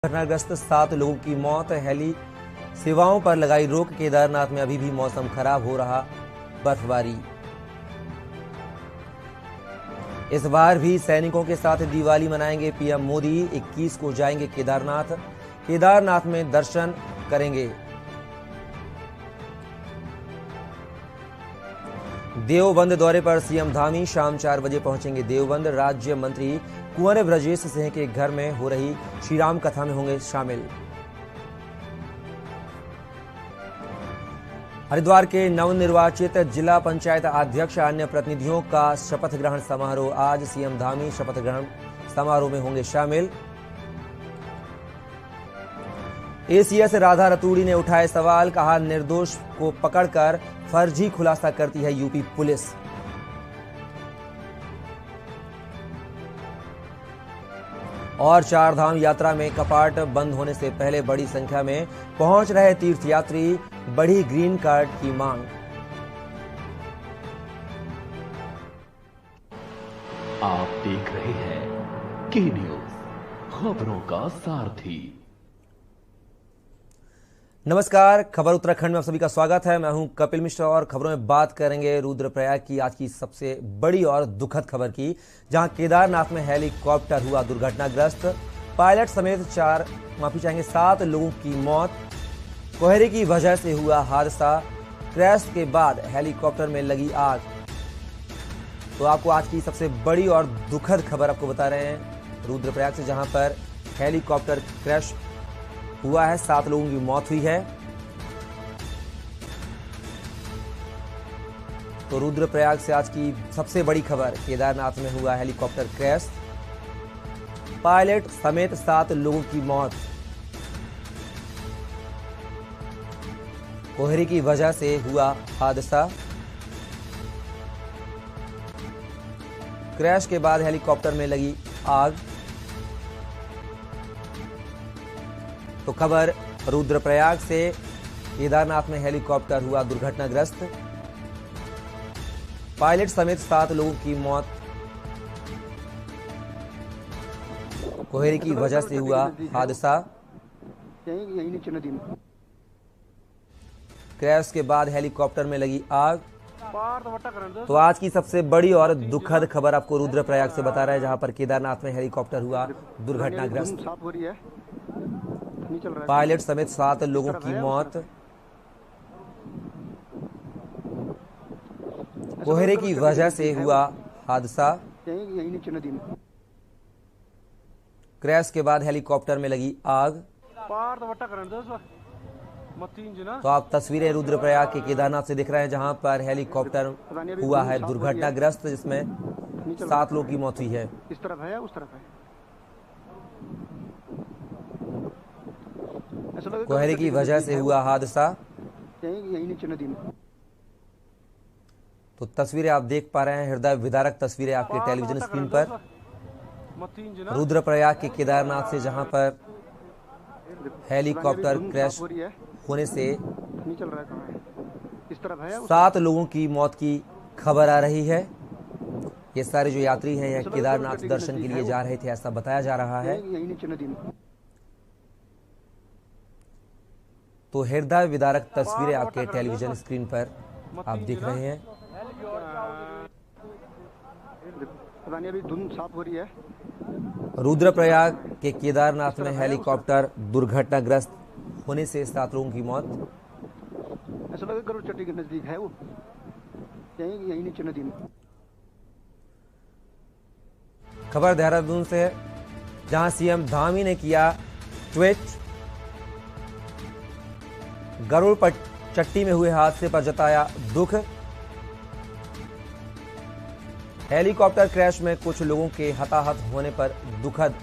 घटनाग्रस्त 7 लोगों की मौत। हेली सेवाओं पर लगाई रोक। केदारनाथ में अभी भी मौसम खराब हो रहा, बर्फबारी। इस बार भी सैनिकों के साथ दिवाली मनाएंगे पीएम मोदी। 21 को जाएंगे केदारनाथ। केदारनाथ में दर्शन करेंगे। देवबंद दौरे पर सीएम धामी। शाम 4 बजे पहुंचेंगे देवबंद। राज्य मंत्री कुंवर ब्रजेश सिंह के घर में हो रही श्रीराम कथा में होंगे शामिल। हरिद्वार के नवनिर्वाचित जिला पंचायत अध्यक्ष अन्य प्रतिनिधियों का शपथ ग्रहण समारोह। आज सीएम धामी शपथ ग्रहण समारोह में होंगे शामिल। एसीएस राधा रतूड़ी ने उठाए सवाल। कहा, निर्दोष को पकड़कर फर्जी खुलासा करती है यूपी पुलिस। और चारधाम यात्रा में कपाट बंद होने से पहले बड़ी संख्या में पहुंच रहे तीर्थयात्री। बढ़ी ग्रीन कार्ड की मांग। आप देख रहे हैं के न्यूज, खबरों का सारथी। नमस्कार, खबर उत्तराखंड में आप सभी का स्वागत है। मैं हूं कपिल मिश्रा और खबरों में बात करेंगे रुद्रप्रयाग की आज की सबसे बड़ी और दुखद खबर की, जहां केदारनाथ में हेलीकॉप्टर हुआ दुर्घटनाग्रस्त। पायलट समेत 7 लोगों की मौत। कोहरे की वजह से हुआ हादसा। क्रैश के बाद हेलीकॉप्टर में लगी आग। तो आपको आज की सबसे बड़ी और दुखद खबर आपको बता रहे हैं रुद्रप्रयाग से, जहां पर हेलीकॉप्टर क्रैश हुआ है। 7 लोगों की मौत हुई है। तो रुद्रप्रयाग से आज की सबसे बड़ी खबर, केदारनाथ में हुआ हेलीकॉप्टर क्रैश। पायलट समेत 7 लोगों की मौत। कोहरे की वजह से हुआ हादसा। क्रैश के बाद हेलीकॉप्टर में लगी आग। तो खबर रुद्रप्रयाग से, केदारनाथ में हेलीकॉप्टर हुआ दुर्घटनाग्रस्त। पायलट समेत 7 लोगों की मौत। कोहरे की वजह से हुआ हादसा। क्रैश के बाद हेलीकॉप्टर में लगी आग। तो आज की सबसे बड़ी और दुखद खबर आपको रुद्रप्रयाग से बता रहे हैं, जहां पर केदारनाथ में हेलीकॉप्टर हुआ दुर्घटनाग्रस्त। पायलट समेत 7 लोगों की मौत। कोहरे की वजह से हुआ हादसा। क्रैश के बाद हेलीकॉप्टर में लगी आग। तो आप तस्वीरें रुद्रप्रयाग के केदारनाथ से दिख रहे हैं, जहां पर हेलीकॉप्टर हुआ है दुर्घटनाग्रस्त, जिसमें 7 लोगों की मौत हुई है। इस तरफ है, उस तरफ है। कोहरे की वजह से हुआ हादसा। तो तस्वीरें आप देख पा रहे हैं, हृदय विदारक तस्वीरें आपके टेलीविजन स्क्रीन पर। रुद्रप्रयाग के केदारनाथ से, जहां पर हेलीकॉप्टर क्रैश होने से 7 लोगों की मौत की खबर आ रही है। ये सारे जो यात्री हैं, यह केदारनाथ दर्शन के लिए जा रहे थे, ऐसा बताया जा रहा है। तो हृदय विदारक तस्वीरें आपके टेलीविजन स्क्रीन पर आप देख रहे हैं। अभी धुंध साफ हो रही है। रुद्रप्रयाग के केदारनाथ में हेलीकॉप्टर दुर्घटनाग्रस्त होने से 7 लोगों की मौत। ऐसा लगा गरुड़ चट्टी के नजदीक है वो, यही नीचे नदी में। खबर देहरादून से है, जहां सीएम धामी ने किया ट्वीट। गरुड़ चट्टी में हुए हादसे पर जताया दुख। हेलीकॉप्टर क्रैश में कुछ लोगों के हताहत होने पर दुखद।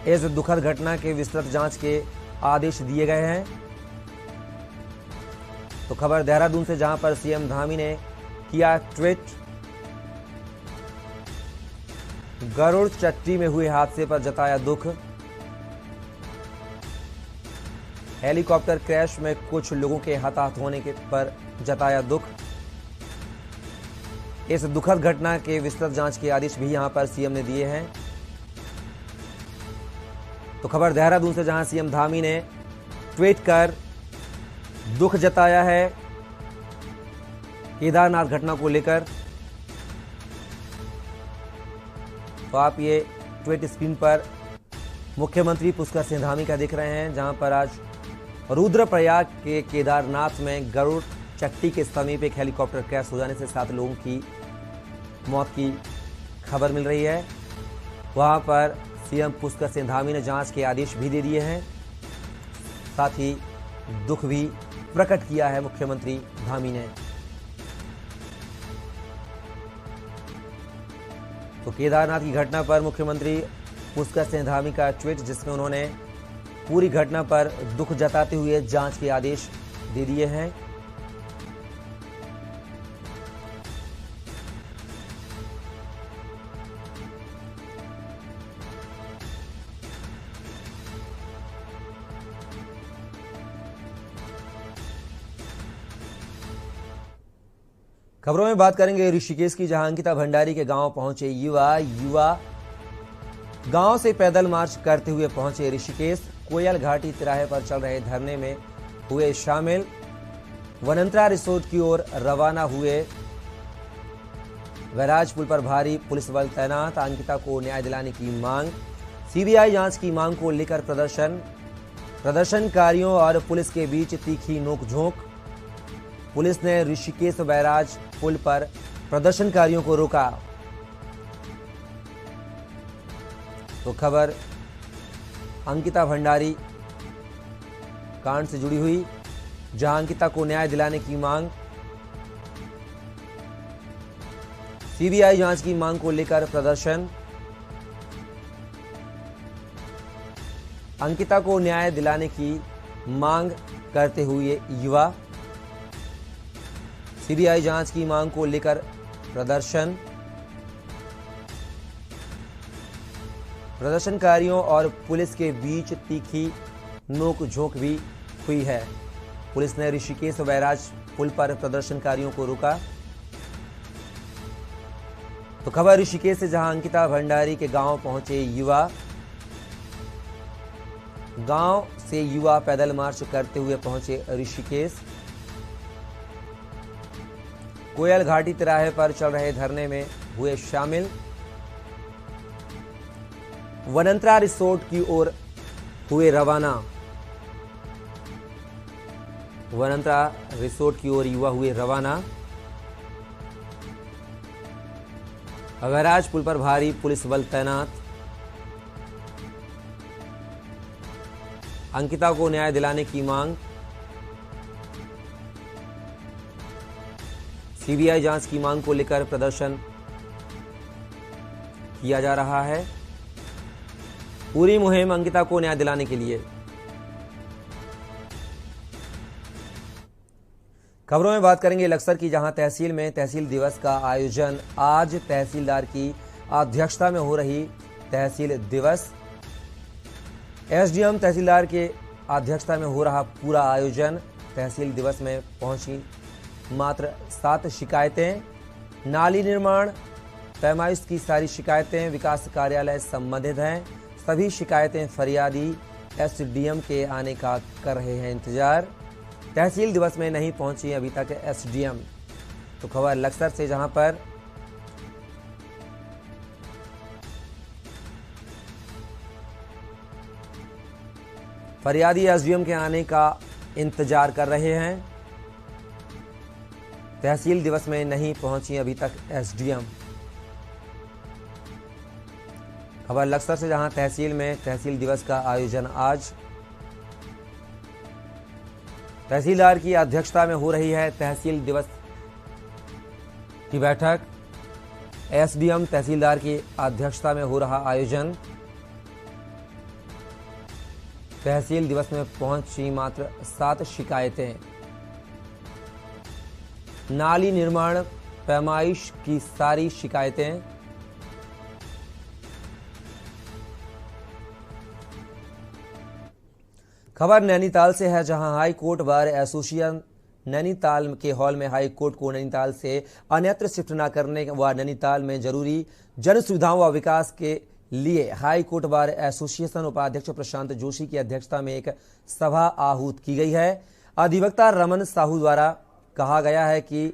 इस दुखद घटना के विस्तृत जांच के आदेश दिए गए हैं। तो खबर देहरादून से, जहां पर सीएम धामी ने किया ट्वीट। गरुड़ चट्टी में हुए हादसे पर जताया दुख। हेलीकॉप्टर क्रैश में कुछ लोगों के हताहत होने पर जताया दुख। इस दुखद घटना के विस्तृत जांच के आदेश भी यहां पर सीएम ने दिए हैं। तो खबर देहरादून से, जहां सीएम धामी ने ट्वीट कर दुख जताया है केदारनाथ घटना को लेकर। तो आप ये ट्वीट स्क्रीन पर मुख्यमंत्री पुष्कर सिंह धामी का देख रहे हैं, जहां पर आज रुद्रप्रयाग के केदारनाथ में गरुड़ चट्टी के समीप एक हेलीकॉप्टर क्रैश हो जाने से 7 लोगों की मौत की खबर मिल रही है। वहां पर सीएम पुष्कर सिंह धामी ने जांच के आदेश भी दे दिए हैं, साथ ही दुख भी प्रकट किया है मुख्यमंत्री धामी ने। तो केदारनाथ की घटना पर मुख्यमंत्री पुष्कर सिंह धामी का ट्वीट, जिसमें उन्होंने पूरी घटना पर दुख जताते हुए जांच के आदेश दे दिए हैं। खबरों में बात करेंगे ऋषिकेश की, जहां अंकिता भंडारी के गांव पहुंचे युवा गांव से पैदल मार्च करते हुए पहुंचे ऋषिकेश। कोयल घाटी तिराहे पर चल रहे धरने में हुए शामिल। वनंतरा रिसोर्ट की ओर रवाना हुए। वैराज पुल पर भारी पुलिस बल तैनात। अंकिता को न्याय दिलाने की मांग। सीबीआई जांच की मांग को लेकर प्रदर्शनकारियों और पुलिस के बीच तीखी नोकझोंक। पुलिस ने ऋषिकेश बैराज पुल पर प्रदर्शनकारियों को रोका। तो खबर अंकिता भंडारी कांड से जुड़ी हुई, जहां अंकिता को न्याय दिलाने की मांग, सीबीआई जांच की मांग को लेकर प्रदर्शन। अंकिता को न्याय दिलाने की मांग करते हुए युवा, सीबीआई जांच की मांग को लेकर प्रदर्शन। प्रदर्शनकारियों और पुलिस के बीच तीखी नोकझोंक भी हुई है। पुलिस ने ऋषिकेश बैराज पुल पर प्रदर्शनकारियों को रोका। तो खबर ऋषिकेश से, जहां अंकिता भंडारी के गांव पहुंचे युवा। गांव से युवा पैदल मार्च करते हुए पहुंचे ऋषिकेश। कोयल घाटी तिराहे पर चल रहे धरने में हुए शामिल। वनंतरा रिसोर्ट की ओर हुए रवाना। वनंतरा रिसोर्ट की ओर युवा हुए रवाना। वैराज पुल पर भारी पुलिस बल तैनात। अंकिता को न्याय दिलाने की मांग। सीबीआई जांच की मांग को लेकर प्रदर्शन किया जा रहा है। पूरी मुहिम अंकिता को न्याय दिलाने के लिए। खबरों में बात करेंगे लक्सर की, जहां तहसील में तहसील दिवस का आयोजन। आज तहसीलदार की अध्यक्षता में हो रही तहसील दिवस। एसडीएम तहसीलदार के अध्यक्षता में हो रहा पूरा आयोजन। तहसील दिवस में पहुंची मात्र 7 शिकायतें। नाली निर्माण, पैमाइश की सारी शिकायतें विकास कार्यालय संबंधित हैं। सभी शिकायतें फरियादी एसडीएम के आने का कर रहे हैं इंतजार। तहसील दिवस में नहीं पहुंची अभी तक एसडीएम। तो खबर लक्सर से, जहां पर फरियादी एसडीएम के आने का इंतजार कर रहे हैं। तहसील दिवस में नहीं पहुंची अभी तक एसडीएम। खबर लक्सर से, जहां तहसील में तहसील दिवस का आयोजन आज। तहसीलदार की अध्यक्षता में हो रही है तहसील दिवस की बैठक। एसडीएम तहसीलदार की अध्यक्षता में हो रहा आयोजन। तहसील दिवस में पहुंची मात्र 7 शिकायतें। नाली निर्माण, पैमाइश की सारी शिकायतें। खबर नैनीताल से है, जहां high court bar association Nainital के हॉल में हाई कोर्ट को नैनीताल से अन्यत्र शिफ्ट न करने व नैनीताल में जरूरी जन सुविधाओं व विकास के लिए हाई कोर्ट बार एसोसिएशन उपाध्यक्ष प्रशांत जोशी की अध्यक्षता में एक सभा आहूत की गई है। अधिवक्ता रमन साहू द्वारा कहा गया है कि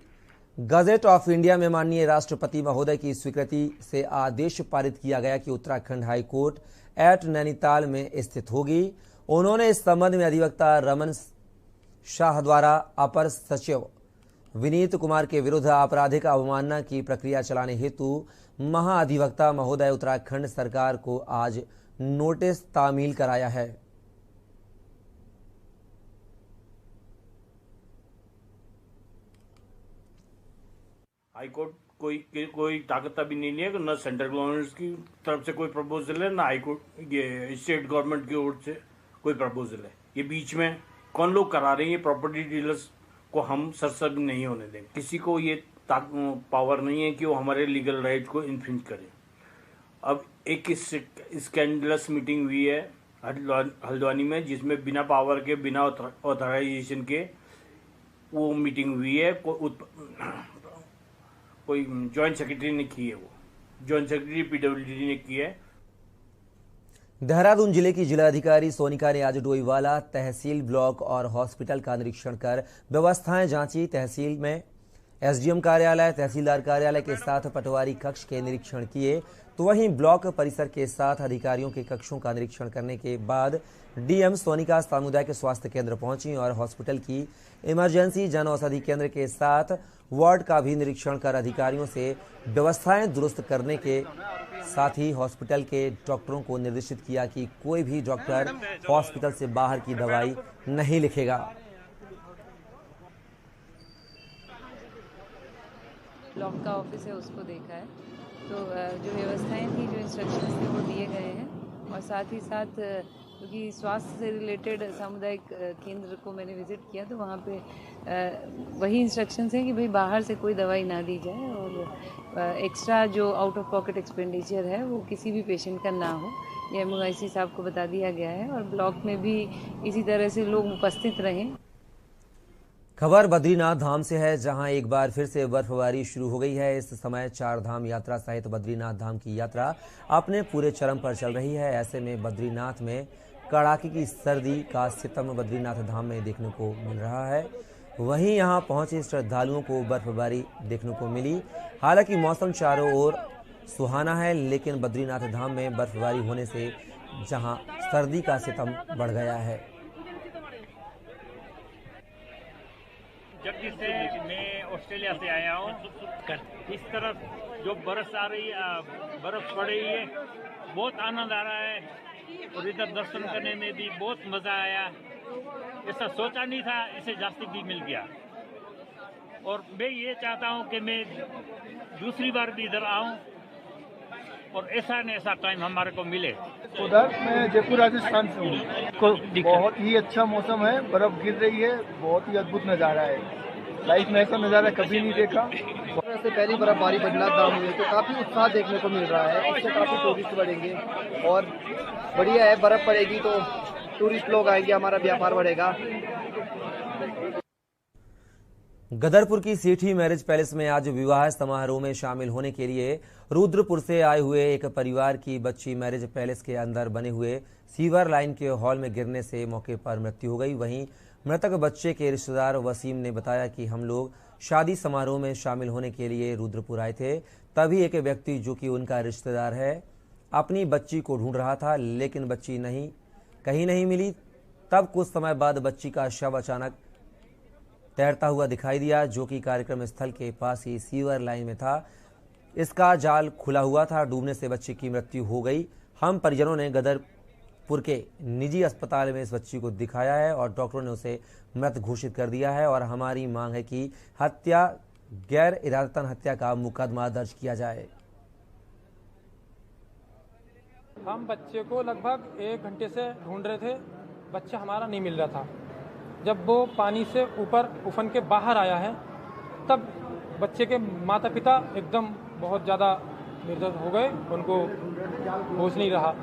गजेट ऑफ इंडिया में माननीय राष्ट्रपति महोदय की स्वीकृति से आदेश पारित किया गया कि Uttarakhand high court at Nainital में स्थित होगी। उन्होंने इस संबंध में अधिवक्ता रमन शाह द्वारा अपर सचिव विनीत कुमार के विरुद्ध आपराधिक अवमानना की प्रक्रिया चलाने हेतु महाअधिवक्ता महोदय उत्तराखंड सरकार को आज नोटिस तामील कराया है। हाईकोर्ट कोई ताकत अभी नहीं है, न सेंट्रल गवर्नमेंट की तरफ से कोई प्रपोजल है, ना हाईकोर्ट ये स्टेट गवर्नमेंट की ओर से कोई प्रपोजल है। ये बीच में कौन लोग करा रहे हैं, प्रॉपर्टी डीलर्स को हम सरसब नहीं होने देंगे। किसी को ये पावर नहीं है कि वो हमारे लीगल राइट को इन्फ्रिंज करे। अब एक स्कैंडलस मीटिंग हुई है हल्द्वानी में, जिसमें बिना पावर के, बिना ऑथराइजेशन के वो मीटिंग हुई है। कोई जॉइंट सेक्रेटरी ने की है, वो जॉइंट सेक्रेटरी पीडब्ल्यूडी ने की है। देहरादून जिले की जिलाधिकारी सोनिका ने आज डोईवाला तहसील, ब्लॉक और हॉस्पिटल का निरीक्षण कर व्यवस्थाएं जांची। तहसील में एसडीएम कार्यालय, तहसीलदार कार्यालय के साथ पटवारी कक्ष के निरीक्षण किए, तो वहीं ब्लॉक परिसर के साथ अधिकारियों के कक्षों का निरीक्षण करने के बाद डीएम सोनिका सामुदायिक स्वास्थ्य केंद्र पहुंची और हॉस्पिटल की इमरजेंसी जन औषधि केंद्र के साथ वार्ड का भी निरीक्षण कर अधिकारियों से व्यवस्थाएं दुरुस्त करने के साथ ही हॉस्पिटल के डॉक्टरों को निर्देशित किया कि कोई भी डॉक्टर हॉस्पिटल से बाहर की दवाई नहीं लिखेगा। ब्लॉक का ऑफिस है, उसको देखा है, तो जो व्यवस्थाएं थी, जो इंस्ट्रक्शंस थे वो दिए गए हैं। और साथ ही साथ क्योंकि स्वास्थ्य से रिलेटेड सामुदायिक केंद्र को मैंने विजिट किया, तो वहाँ पे वही इंस्ट्रक्शंस हैं कि भाई बाहर से कोई दवाई ना दी जाए और एक्स्ट्रा जो आउट ऑफ पॉकेट एक्सपेंडिचर है वो किसी भी पेशेंट का ना हो, ये एमओआईसी साहब को बता दिया गया है। और ब्लॉक में भी इसी तरह से लोग उपस्थित रहें। खबर बद्रीनाथ धाम से है, जहां एक बार फिर से बर्फबारी शुरू हो गई है। इस समय 4 धाम यात्रा सहित बद्रीनाथ धाम की यात्रा अपने पूरे चरम पर चल रही है। ऐसे में बद्रीनाथ में कड़ाके की सर्दी का सितम बद्रीनाथ धाम में देखने को मिल रहा है। वहीं यहां पहुंचे श्रद्धालुओं को बर्फबारी देखने को मिली। हालांकि मौसम चारों ओर सुहाना है, लेकिन बद्रीनाथ धाम में बर्फबारी होने से जहां सर्दी का सितम बढ़ गया है। जबकि से मैं ऑस्ट्रेलिया से आया हूँ, इस तरफ जो बरस आ रही है, बर्फ पड़ रही है, बहुत आनंद आ रहा है। और इधर दर्शन करने में भी बहुत मजा आया। ऐसा सोचा नहीं था, इसे जास्ती भी मिल गया। और मैं ये चाहता हूँ कि मैं दूसरी बार भी इधर आऊँ और ऐसा न ऐसा टाइम हमारे को मिले। उधर मैं जयपुर राजस्थान से हूँ। बहुत ही अच्छा मौसम है, बर्फ गिर रही है, बहुत ही अद्भुत नज़ारा है। लाइफ में ऐसा नज़ारा कभी नहीं देखा। से पहली बर्फबारी बद्रीनाथ धाम में, तो काफ़ी उत्साह देखने को मिल रहा है। इससे काफ़ी टूरिस्ट बढ़ेंगे और बढ़िया है, बर्फ पड़ेगी तो टूरिस्ट लोग आएंगे, हमारा व्यापार बढ़ेगा। गदरपुर की सेठी मैरिज पैलेस में आज विवाह समारोह में शामिल होने के लिए रुद्रपुर से आए हुए एक परिवार की बच्ची मैरिज पैलेस के अंदर बने हुए सीवर लाइन के हॉल में गिरने से मौके पर मृत्यु हो गई। वहीं मृतक बच्चे के रिश्तेदार वसीम ने बताया कि हम लोग शादी समारोह में शामिल होने के लिए रुद्रपुर आए थे, तभी एक व्यक्ति जो कि उनका रिश्तेदार है अपनी बच्ची को ढूंढ रहा था, लेकिन बच्ची कहीं नहीं मिली। तब कुछ समय बाद बच्ची का शव अचानक तैरता हुआ दिखाई दिया, जो कि कार्यक्रम स्थल के पास ही सीवर लाइन में था। इसका जाल खुला हुआ था, डूबने से बच्ची की मृत्यु हो गई। हम परिजनों ने गदरपुर के निजी अस्पताल में इस बच्ची को दिखाया है और डॉक्टरों ने उसे मृत घोषित कर दिया है। और हमारी मांग है कि हत्या, गैर इरादतन हत्या का मुकदमा दर्ज किया जाए। हम बच्चे को लगभग 1 घंटे से ढूंढ रहे थे, बच्चा हमारा नहीं मिल रहा था। जब वो पानी से ऊपर उफन के बाहर आया है, तब बच्चे के माता पिता एकदम बहुत ज़्यादा निर्दयी हो गए, उनको होश नहीं रहा।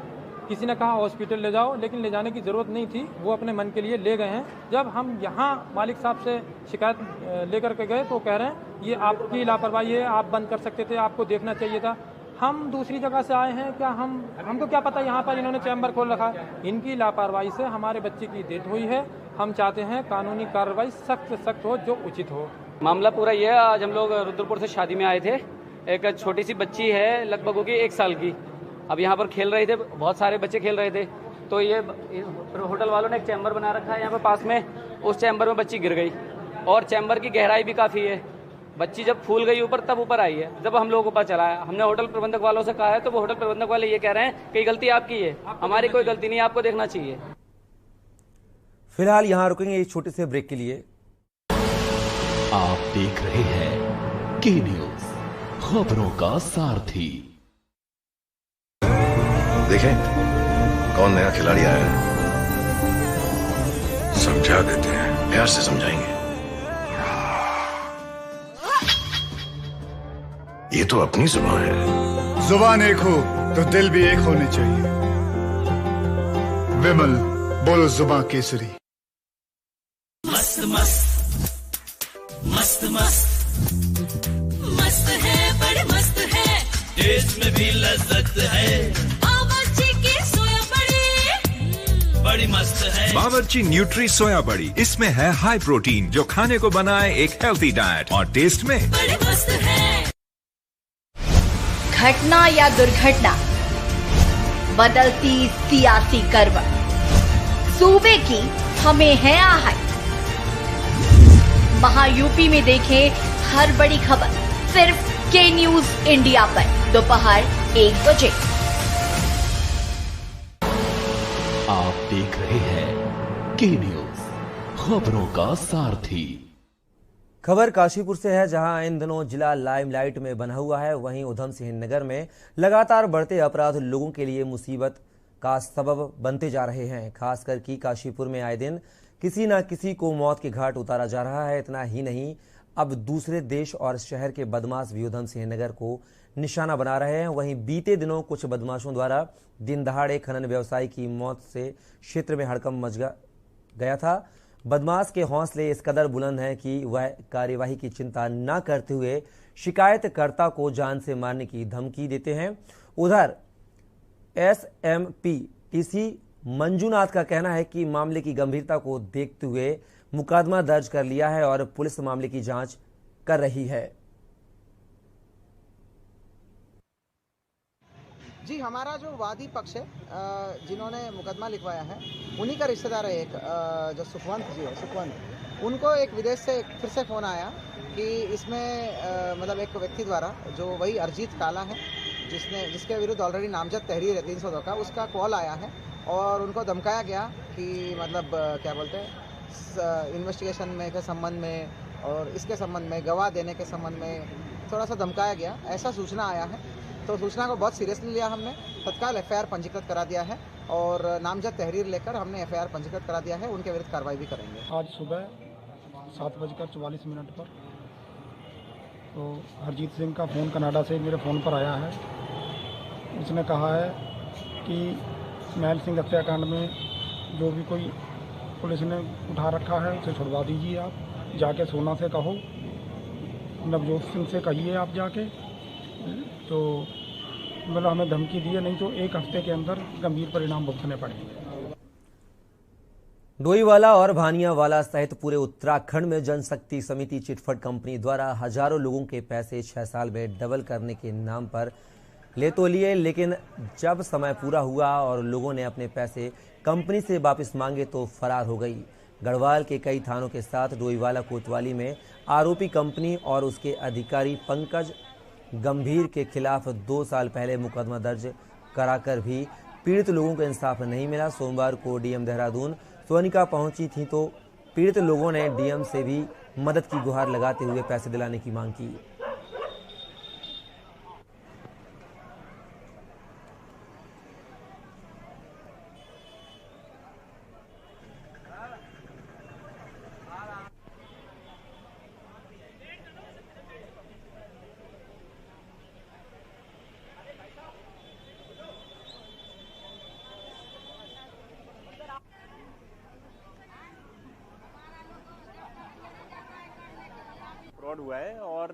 किसी ने कहा हॉस्पिटल ले जाओ, लेकिन ले जाने की ज़रूरत नहीं थी, वो अपने मन के लिए ले गए हैं। जब हम यहाँ मालिक साहब से शिकायत लेकर के गए तो कह रहे हैं ये आपकी लापरवाही है, आप बंद कर सकते थे, आपको देखना चाहिए था। हम दूसरी जगह से आए हैं, क्या हमको क्या पता यहाँ पर इन्होंने चैम्बर खोल रखा है। इनकी लापरवाही से हमारे बच्चे की डेथ हुई है। हम चाहते हैं कानूनी कार्रवाई सख्त से सख्त हो, जो उचित हो। मामला पूरा ये है, आज हम लोग रुद्रपुर से शादी में आए थे। एक छोटी सी बच्ची है, लगभग होगी 1 साल की। अब यहाँ पर खेल रहे थे, बहुत सारे बच्चे खेल रहे थे, तो ये होटल वालों ने एक चैम्बर बना रखा है यहाँ पर पास में। उस चैम्बर में बच्ची गिर गई और चैम्बर की गहराई भी काफ़ी है। बच्ची जब फूल गई ऊपर, तब ऊपर आई है। जब हम लोगों को पता चला है, हमने होटल प्रबंधक वालों से कहा है, तो वो होटल प्रबंधक वाले ये कह रहे हैं कि गलती आपकी है, हमारी कोई गलती नहीं, आपको देखना चाहिए। फिलहाल यहाँ रुकेंगे एक छोटे से ब्रेक के लिए। आप देख रहे हैं के न्यूज, खबरों का सारथी। देखें कौन नया खिलाड़ी आया है, समझा देते हैं, प्यार से समझाएंगे। ये तो अपनी जुबान है। जुबान एक हो तो दिल भी एक होने चाहिए। विमल, बोलो जुबान केसरी। मस्त मस्त मस्त मस्त मस्त है, बड़े मस्त है, टेस्ट में भी लज्जत है। बावर्ची की सोया बड़ी बड़ी मस्त है। बावर्ची न्यूट्री सोया बड़ी, इसमें है हाई प्रोटीन जो खाने को बनाए एक हेल्थी डाइट, और टेस्ट में बड़े मस्त है। घटना या दुर्घटना, बदलती सियासी करवट, सूबे की हमें है आहट। महायूपी में देखें हर बड़ी खबर सिर्फ के न्यूज इंडिया पर दोपहर 1 बजे। आप देख रहे हैं के न्यूज, खबरों का सारथी। खबर काशीपुर से है, जहां इन दिनों जिला लाइमलाइट में बना हुआ है। वहीं उधम सिंह नगर में लगातार बढ़ते अपराध लोगों के लिए मुसीबत का सबब बनते जा रहे हैं। खासकर कि काशीपुर में आए दिन किसी न किसी को मौत के घाट उतारा जा रहा है। इतना ही नहीं, अब दूसरे देश और शहर के बदमाश भी उधम सिंह नगर को निशाना बना रहे हैं। वहीं बीते दिनों कुछ बदमाशों द्वारा दिन दहाड़े खनन व्यवसायी की मौत से क्षेत्र में हड़कंप मच गया था। बदमाश के हौसले इस कदर बुलंद हैं कि वह कार्यवाही की चिंता न करते हुए शिकायतकर्ता को जान से मारने की धमकी देते हैं। उधर एसएमपी टीसी मंजूनाथ का कहना है कि मामले की गंभीरता को देखते हुए मुकदमा दर्ज कर लिया है और पुलिस मामले की जांच कर रही है। जी, हमारा जो वादी पक्ष है, जिन्होंने मुकदमा लिखवाया है, उन्हीं का रिश्तेदार है एक, जो सुखवंत जी है, सुखवंत। उनको एक विदेश से फिर से फ़ोन आया कि इसमें मतलब एक व्यक्ति द्वारा, जो वही अरिजीत काला है, जिसके विरुद्ध ऑलरेडी नामजद तहरीर है 302 का, उसका कॉल आया है और उनको धमकाया गया कि मतलब क्या बोलते हैं, इन्वेस्टिगेशन में के संबंध में और इसके संबंध में, गवाह देने के संबंध में थोड़ा सा धमकाया गया, ऐसा सूचना आया है। तो सूचना को बहुत सीरियसली लिया हमने, तत्काल एफआईआर पंजीकृत करा दिया है और नामजद तहरीर लेकर हमने एफआईआर पंजीकृत करा दिया है। उनके विरुद्ध कार्रवाई भी करेंगे। आज सुबह 7:44 पर तो हरजीत सिंह का फ़ोन कनाडा से मेरे फ़ोन पर आया है। उसने कहा है कि महल सिंह हत्याकांड में जो भी कोई पुलिस ने उठा रखा है उसे छुड़वा दीजिए। आप जाके सोना से कहो, नवजोत सिंह से कहिए आप जाके, तो मतलब हमें धमकी दी है, नहीं तो 1 हफ्ते के अंदर गंभीर परिणाम भुगतने पड़ेंगे। डोईवाला और भानियावाला सहित पूरे उत्तराखंड में जनशक्ति समिति चिटफंड कंपनी द्वारा हजारों लोगों के पैसे 6 साल में डबल करने के नाम पर ले तो लिए, लेकिन जब समय पूरा हुआ और लोगों ने अपने पैसे कंपनी से वापस मांगे तो फरार हो गई। गढ़वाल के कई थानों के साथ डोईवाला कोतवाली में आरोपी कंपनी और उसके अधिकारी पंकज गंभीर के खिलाफ 2 साल पहले मुकदमा दर्ज कराकर भी पीड़ित लोगों को इंसाफ नहीं मिला। सोमवार को डीएम देहरादून सोनिका पहुंची थी तो पीड़ित लोगों ने डीएम से भी मदद की गुहार लगाते हुए पैसे दिलाने की मांग की। रिकॉर्ड हुआ है और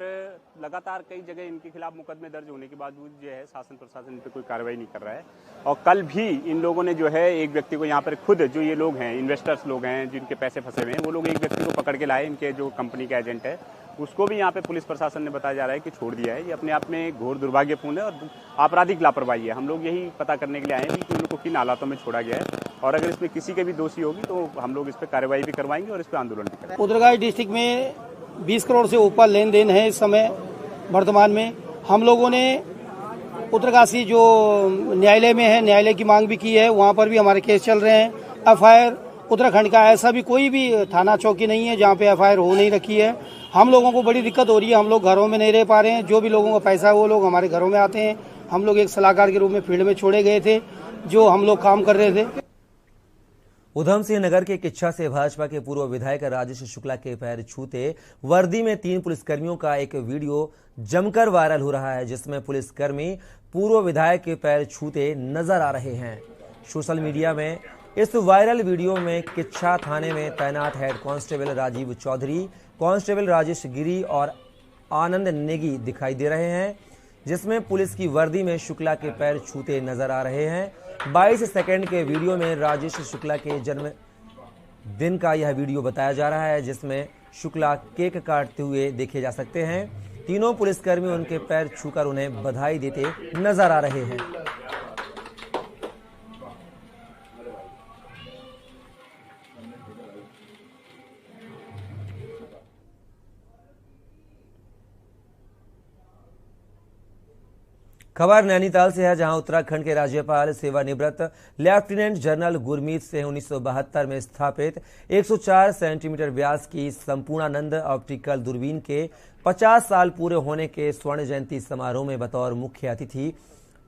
लगातार कई जगह इनके खिलाफ मुकदमे दर्ज होने के बावजूद जो है शासन प्रशासन इन पर कोई कार्रवाई नहीं कर रहा है। और कल भी इन लोगों ने जो है एक व्यक्ति को यहाँ पर खुद जो ये लोग हैं इन्वेस्टर्स लोग हैं जिनके पैसे फंसे हुए हैं वो लोग एक व्यक्ति को पकड़ के लाए, इनके जो कंपनी का एजेंट है उसको भी यहाँ पे पुलिस प्रशासन ने बताया जा रहा है कि छोड़ दिया है। ये अपने आप में घोर दुर्भाग्यपूर्ण है और आपराधिक लापरवाही है। हम लोग यही पता करने के लिए आए हैं कि इन लोग को किन हालातों में छोड़ा गया है और अगर इसमें किसी के भी दोषी होगी तो हम लोग इस पर कार्रवाई भी करवाएंगे और इस पर आंदोलन भी करेंगे। उत्तरकाशी डिस्ट्रिक्ट में 20 करोड़ से ऊपर लेन देन है इस समय वर्तमान में। हम लोगों ने उत्तरकाशी जो न्यायालय में है न्यायालय की मांग भी की है, वहाँ पर भी हमारे केस चल रहे हैं। एफआईआर उत्तराखंड का ऐसा भी कोई भी थाना चौकी नहीं है जहाँ पे एफआईआर हो नहीं रखी है। हम लोगों को बड़ी दिक्कत हो रही है, हम लोग घरों में नहीं रह पा रहे हैं। जो भी लोगों का पैसा है वो लोग हमारे घरों में आते हैं। हम लोग एक सलाहकार के रूप में फील्ड में छोड़े गए थे, जो हम लोग काम कर रहे थे। उधम सिंह नगर के किच्छा से भाजपा के पूर्व विधायक राजेश शुक्ला के पैर छूते वर्दी में 3 पुलिसकर्मियों का एक वीडियो जमकर वायरल हो रहा है, जिसमें पुलिसकर्मी पूर्व विधायक के पैर छूते नजर आ रहे हैं। सोशल मीडिया में इस वायरल वीडियो में किच्छा थाने में तैनात head constable Rajeev Chaudhary, constable Rajesh Giri और आनंद नेगी दिखाई दे रहे हैं, जिसमें पुलिस की वर्दी में शुक्ला के पैर छूते नजर आ रहे हैं। 22 सेकंड के वीडियो में राजेश शुक्ला के जन्म दिन का यह वीडियो बताया जा रहा है, जिसमें शुक्ला केक काटते हुए देखे जा सकते हैं। तीनों पुलिसकर्मी उनके पैर छूकर उन्हें बधाई देते नजर आ रहे हैं। खबर नैनीताल से है, जहां उत्तराखंड के राज्यपाल सेवानिवृत्त लेफ्टिनेंट जनरल गुरमीत सिंह 1972 में स्थापित 104 सेंटीमीटर व्यास की संपूर्णानंद ऑप्टिकल दूरबीन के 50 साल पूरे होने के स्वर्ण जयंती समारोह में बतौर मुख्य अतिथि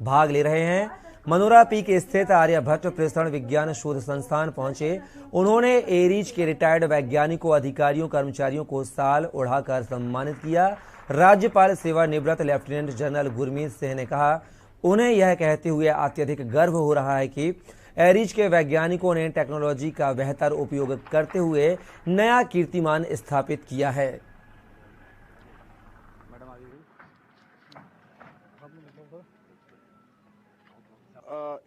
भाग ले रहे हैं। मनोरा पीक स्थित आर्यभट्ट प्रेषण विज्ञान शोध संस्थान पहुंचे। उन्होंने एरीज के रिटायर्ड वैज्ञानिकों, अधिकारियों, कर्मचारियों को साल ओढ़ाकर सम्मानित किया। राज्यपाल सेवानिवृत्त लेफ्टिनेंट जनरल गुरमीत सिंह ने कहा, उन्हें यह कहते हुए अत्यधिक गर्व हो रहा है कि एरीज के वैज्ञानिकों ने टेक्नोलॉजी का बेहतर उपयोग करते हुए नया कीर्तिमान स्थापित किया है।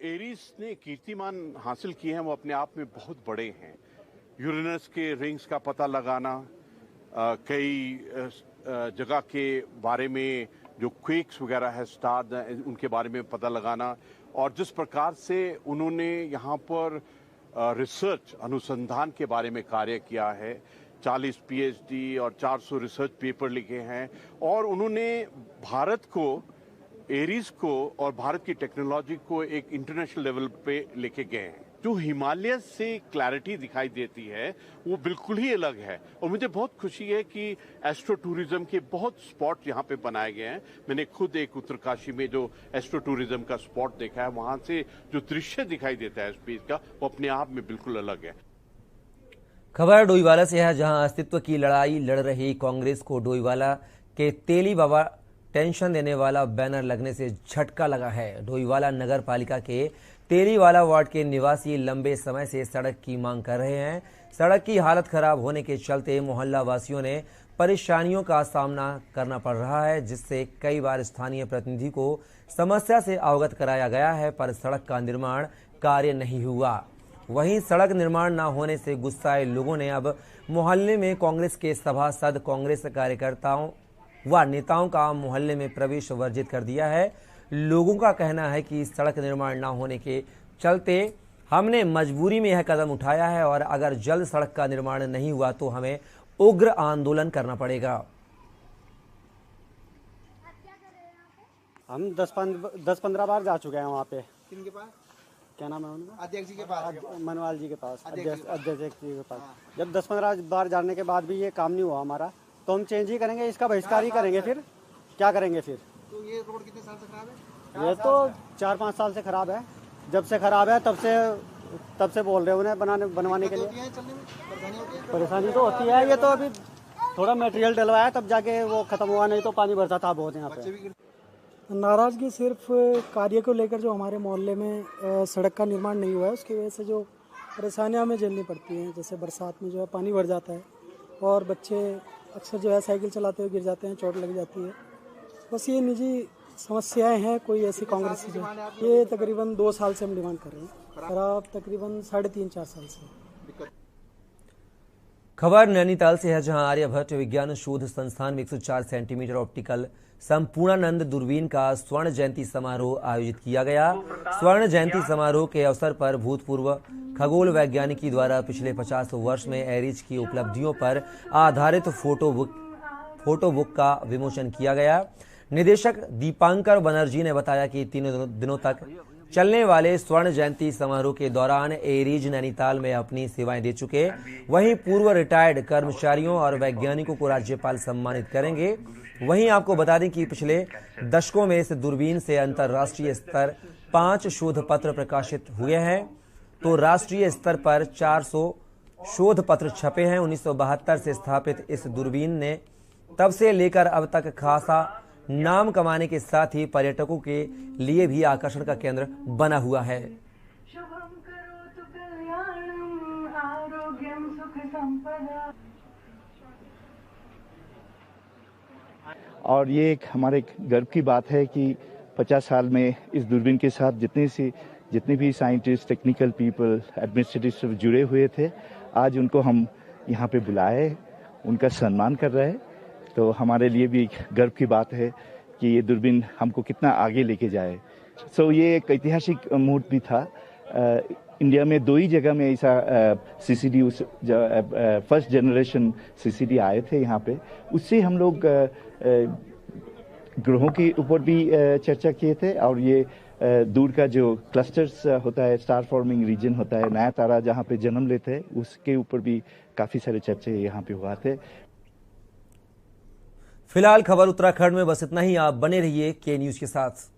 एरीज ने कीर्तिमान हासिल किए हैं, वो अपने आप में बहुत बड़े हैं। यूरेनस के रिंग्स का पता लगाना, कई जगह के बारे में जो क्वेक्स वगैरह है स्टार उनके बारे में पता लगाना, और जिस प्रकार से उन्होंने यहाँ पर रिसर्च अनुसंधान के बारे में कार्य किया है, 40 पीएचडी और 400 रिसर्च पेपर लिखे हैं, और उन्होंने भारत को, एरीज को और भारत की टेक्नोलॉजी को एक इंटरनेशनल लेवल पे लेके गए हैं। जो हिमालय से क्लैरिटी दिखाई देती है वो बिल्कुल ही अलग है, और मुझे बहुत खुशी है कि एस्ट्रो टूरिज्म के बहुत स्पॉट यहाँ पे बनाए गए हैं। मैंने खुद एक उत्तरकाशी में जो एस्ट्रो टूरिज्म का स्पॉट देखा है, वहां से जो दृश्य दिखाई देता है स्पेस का, वो अपने आप में बिल्कुल अलग है। खबर डोईवाला से है, जहां अस्तित्व की लड़ाई लड़ रही कांग्रेस को डोईवाला के तेली बाबा टेंशन देने वाला बैनर लगने से झटका लगा है। डोईवाला नगर पालिका के तेलीवाला वार्ड के निवासी लंबे समय से सड़क की मांग कर रहे हैं। सड़क की हालत खराब होने के चलते मोहल्ला वासियों ने परेशानियों का सामना करना पड़ रहा है, जिससे कई बार स्थानीय प्रतिनिधि को समस्या से अवगत कराया गया है, पर सड़क का निर्माण कार्य नहीं हुआ। वहीं सड़क निर्माण न होने से गुस्साए लोगों ने अब मोहल्ले में कांग्रेस के सभासद, कांग्रेस कार्यकर्ताओं व नेताओं का मोहल्ले में प्रवेश वर्जित कर दिया है। लोगों का कहना है कि सड़क निर्माण न होने के चलते हमने मजबूरी में यह कदम उठाया है, और अगर जल्द सड़क का निर्माण नहीं हुआ तो हमें उग्र आंदोलन करना पड़ेगा। हम 10-15 बार जा चुके हैं वहाँ पे। किनके पास? क्या नाम है उनका? अध्यक्ष जी के पास, मनवाल जी के पास, अध्यक्ष जी के पास। हाँ। जब 10-15 बार जाने के बाद भी ये काम नहीं हुआ हमारा, तो हम चेंज ही करेंगे, इसका बहिष्कार ही करेंगे। फिर क्या करेंगे फिर? तो ये रोड कितने साल से खराब है? ये तो 4-5 साल से खराब है। जब से खराब है तब से बोल रहे हैं उन्हें बनवाने के लिए। परेशानी तो होती है। ये तो अभी थोड़ा मटेरियल डलवाया तब जाके वो खत्म हुआ, नहीं तो पानी भरता था बहुत यहाँ पे। नाराजगी सिर्फ कार्य को लेकर जो हमारे मोहल्ले में सड़क का निर्माण नहीं हुआ है, उसकी वजह से जो परेशानियां हमें झेलनी पड़ती हैं, जैसे बरसात में जो है पानी भर जाता है और बच्चे अक्सर जो है साइकिल चलाते हुए गिर जाते हैं, चोट लग जाती है। बस ये निजी समस्याएं हैं, कोई ऐसी कांग्रेस जो ये तकरीबन 2 साल से हम डिमांड कर रहे हैं, खराब तकरीबन 3.5-4 साल से। खबर नैनीताल से है, जहां आर्यभट्ट विज्ञान शोध संस्थान में 104 सेंटीमीटर ऑप्टिकल संपूर्णानंद दूरबीन का स्वर्ण जयंती समारोह आयोजित किया गया। स्वर्ण जयंती समारोह के अवसर पर भूतपूर्व खगोल वैज्ञानिकी द्वारा पिछले 50 वर्ष में एरिज की उपलब्धियों पर आधारित फोटो बुक का विमोचन किया गया। निदेशक दीपांकर बनर्जी ने बताया कि 3 दिनों तक चलने वाले स्वर्ण जयंती समारोह के दौरान एरीज नैनीताल में अपनी सेवाएं दे चुके वहीं पूर्व रिटायर्ड कर्मचारियों और वैज्ञानिकों को राज्यपाल सम्मानित करेंगे। वहीं आपको बता दें कि पिछले दशकों में इस दूरबीन से अंतर्राष्ट्रीय स्तर 5 शोध पत्र प्रकाशित हुए हैं, तो राष्ट्रीय स्तर पर 400 शोध पत्र छपे हैं। 1972 से स्थापित इस दूरबीन ने तब से लेकर अब तक खासा नाम कमाने के साथ ही पर्यटकों के लिए भी आकर्षण का केंद्र बना हुआ है। और ये एक हमारे गर्व की बात है कि 50 साल में इस दूरबीन के साथ जितने भी साइंटिस्ट, टेक्निकल पीपल, एडमिनिस्ट्रेटिव जुड़े हुए थे, आज उनको हम यहाँ पे बुलाए, उनका सम्मान कर रहे हैं। तो हमारे लिए भी एक गर्व की बात है कि ये दूरबीन हमको कितना आगे लेके जाए। ये एक ऐतिहासिक मुहूर्त भी था। इंडिया में 2 ही जगह में ऐसा सीसीडी फर्स्ट जनरेशन सीसीडी आए थे यहाँ पे। उससे हम लोग ग्रहों के ऊपर भी चर्चा किए थे, और ये दूर का जो क्लस्टर्स होता है, स्टार फॉर्मिंग रीजन होता है, नया तारा जहाँ पे जन्म लेते हैं, उसके ऊपर भी काफी सारे चर्चे यहाँ पे हुआ थे। फिलहाल खबर उत्तराखंड में बस इतना ही। आप बने रहिए के न्यूज के साथ।